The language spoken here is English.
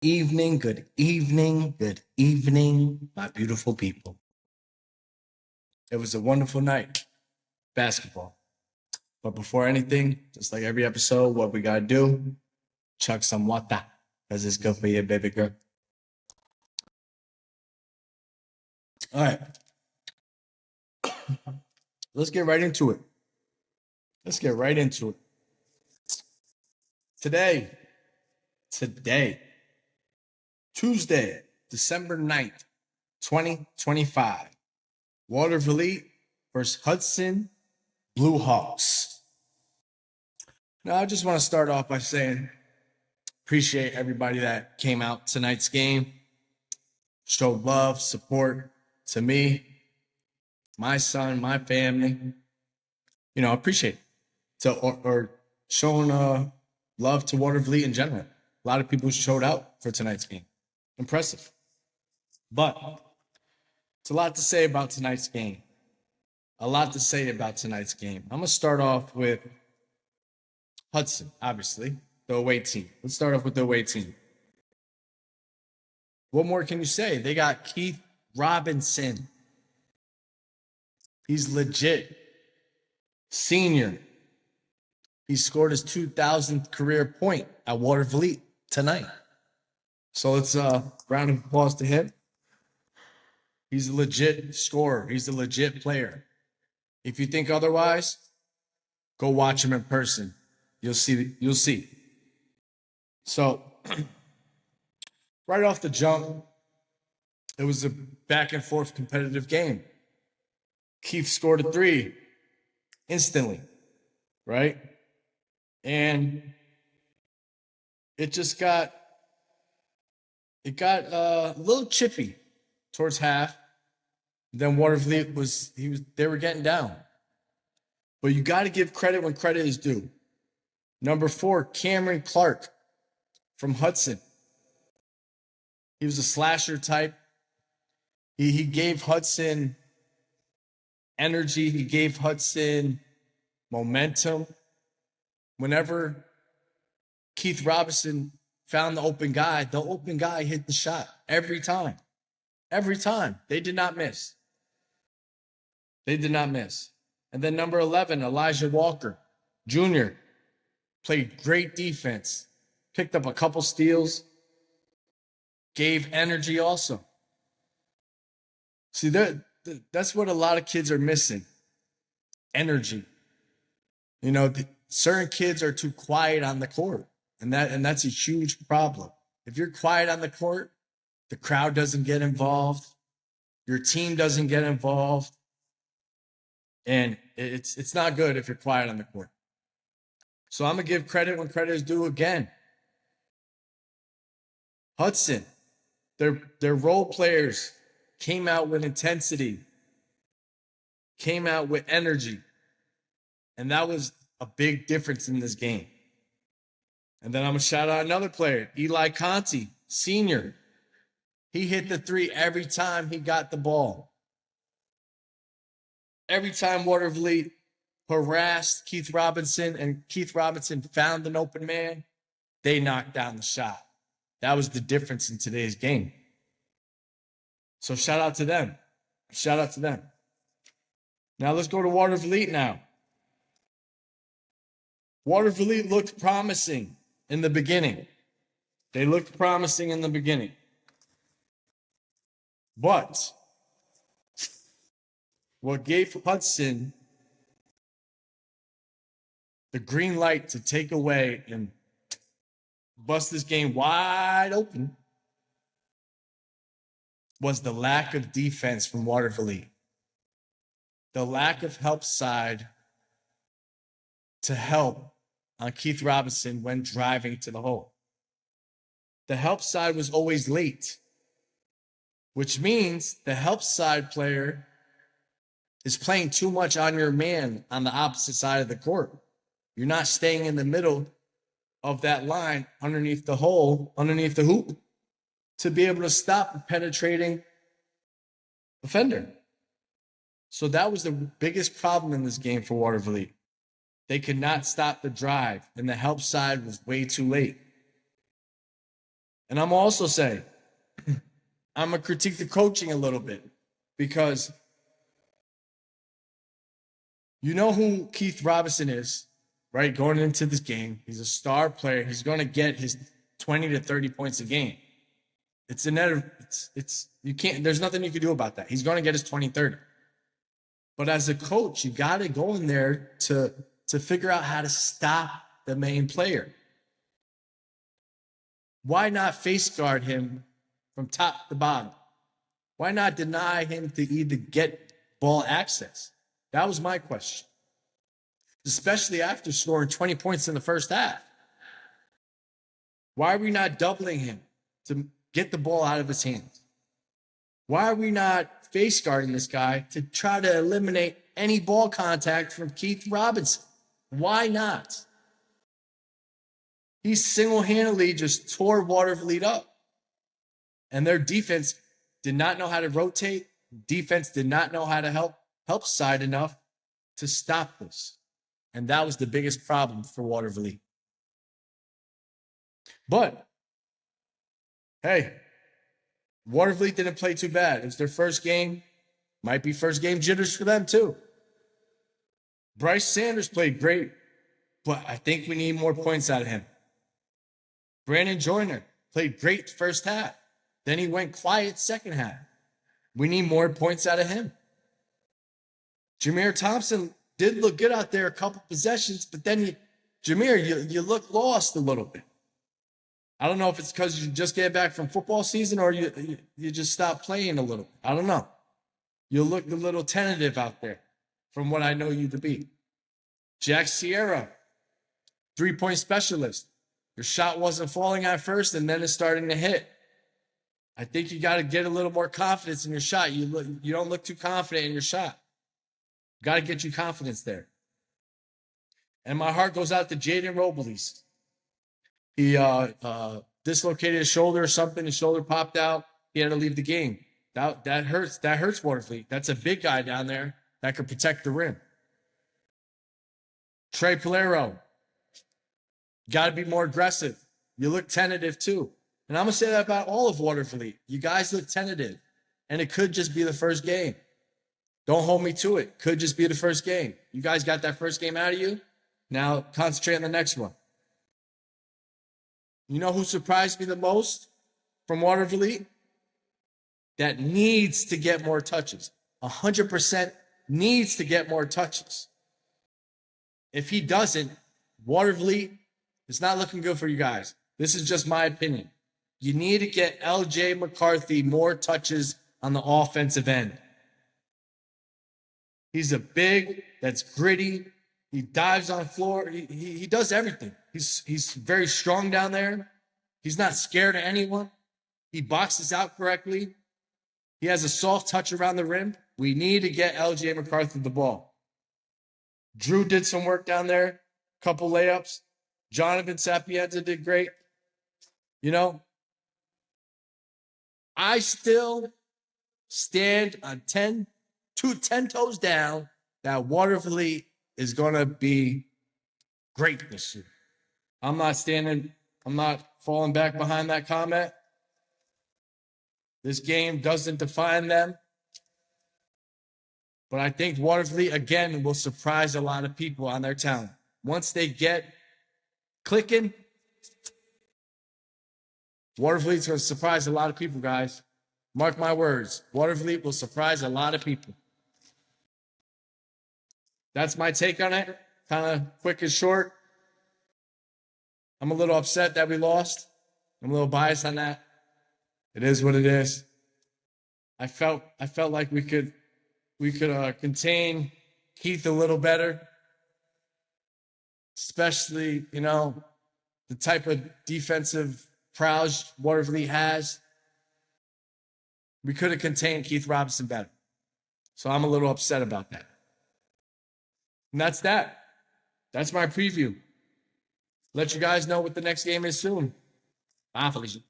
good evening, my beautiful people. It was a wonderful night, basketball. But before anything, just like every episode, what we gotta do, chug some water, because it's good for you, baby girl. All right, let's get right into it. Today, Tuesday, December 9th, 2025. Watervliet versus Hudson Blue Hawks. Now, I just want to start off by saying appreciate everybody that came out tonight's game, showed love, support to me, my son, my family. Appreciate it. So, or showing love to Watervliet in general. A lot of people showed out for tonight's game. Impressive. But it's a lot to say about tonight's game. I'm going to start off with Hudson, obviously, the away team. Let's start off with the away team. What more can you say? They got Keith Robinson. He's legit. Senior. He scored his 2000th career point at Watervliet tonight. So let's round of applause to him. He's a legit scorer. He's a legit player. If you think otherwise, go watch him in person. You'll see. So right off the jump, it was a back and forth competitive game. Keith scored a three instantly, right? And it got a little chippy towards half. Then Watervliet they were getting down. But you got to give credit when credit is due. Number 4, Cameron Clark from Hudson. He was a slasher type. He gave Hudson energy. He gave Hudson momentum. Whenever Keith Robinson found the open guy hit the shot every time. Every time. They did not miss. And then number 11, Elijah Walker Jr. played great defense, picked up a couple steals, gave energy also. See, that's what a lot of kids are missing. Energy. Certain kids are too quiet on the court, and that's a huge problem. If you're quiet on the court, the crowd doesn't get involved, your team doesn't get involved, and it's not good if you're quiet on the court. So I'm going to give credit when credit is due again. Hudson, their role players came out with intensity, came out with energy, and that was a big difference in this game. And then I'm going to shout out another player, Eli Conti, senior. He hit the three every time he got the ball. Every time Watervliet harassed Keith Robinson and Keith Robinson found an open man, they knocked down the shot. That was the difference in today's game. So shout out to them. Now let's go to Watervliet now. Watervliet looked promising in the beginning. But what gave Hudson the green light to take away and bust this game wide open was the lack of defense from Watervliet. The lack of help side to help on Keith Robinson when driving to the hole. The help side was always late, which means the help side player is playing too much on your man on the opposite side of the court. You're not staying in the middle of that line underneath the hole, underneath the hoop, to be able to stop a penetrating offender. So that was the biggest problem in this game for Watervliet. They could not stop the drive, and the help side was way too late. And I'm also saying, I'm going to critique the coaching a little bit because you know who Keith Robinson is, right? Going into this game, he's a star player. He's going to get his 20 to 30 points a game. It's a net. You can't, there's nothing you can do about that. He's going to get his 20, 30. But as a coach, you got to go in there to figure out how to stop the main player. Why not face guard him from top to bottom? Why not deny him to either get ball access? That was my question. Especially after scoring 20 points in the first half. Why are we not doubling him to get the ball out of his hands? Why are we not face guarding this guy to try to eliminate any ball contact from Keith Robinson? Why not? He single-handedly just tore Watervliet up. And their defense did not know how to rotate. Defense did not know how to help side enough to stop this. And that was the biggest problem for Watervliet. But, hey, Watervliet didn't play too bad. It was their first game. Might be first game jitters for them too. Bryce Sanders played great, but I think we need more points out of him. Brandon Joyner played great first half. Then he went quiet second half. We need more points out of him. Jameer Thompson did look good out there a couple possessions, but then you look lost a little bit. I don't know if it's because you just get back from football season or you just stopped playing a little. I don't know. You look a little tentative out there from what I know you to be. Jack Sierra, three-point specialist. Your shot wasn't falling at first and then it's starting to hit. I think you got to get a little more confidence in your shot. You don't look too confident in your shot. Got to get you confidence there. And my heart goes out to Jaden Robles. He dislocated his shoulder or something. His shoulder popped out. He had to leave the game. That hurts. That hurts Watervliet. That's a big guy down there that could protect the rim. Trey Polero. Got to be more aggressive. You look tentative too. And I'm going to say that about all of Watervliet. You guys look tentative. And it could just be the first game. Don't hold me to it. Could just be the first game. You guys got that first game out of you. Now concentrate on the next one. You know who surprised me the most from Watervliet? That needs to get more touches. 100% needs to get more touches. If he doesn't, Watervliet, it's not looking good for you guys. This is just my opinion. You need to get LJ McCarthy more touches on the offensive end. He's a big, that's gritty. He dives on the floor. He does everything. He's very strong down there. He's not scared of anyone. He boxes out correctly. He has a soft touch around the rim. We need to get LJ McCarthy the ball. Drew did some work down there. Couple layups. Jonathan Sapienza did great. You know, I still stand on 10 toes down that Watervliet is going to be great this year. I'm not falling back behind that comment. This game doesn't define them. But I think Watervliet, again, will surprise a lot of people on their talent. Once they get clicking, Watervliet's going to surprise a lot of people, guys. Mark my words. Watervliet will surprise a lot of people. That's my take on it. Kind of quick and short. I'm a little upset that we lost. I'm a little biased on that. It is what it is. I felt like we could contain Keith a little better, especially, you know, the type of defensive prowess Watervliet has. We could have contained Keith Robinson better. So I'm a little upset about that. And that's that. That's my preview. Let you guys know what the next game is soon. Bye, Felicia.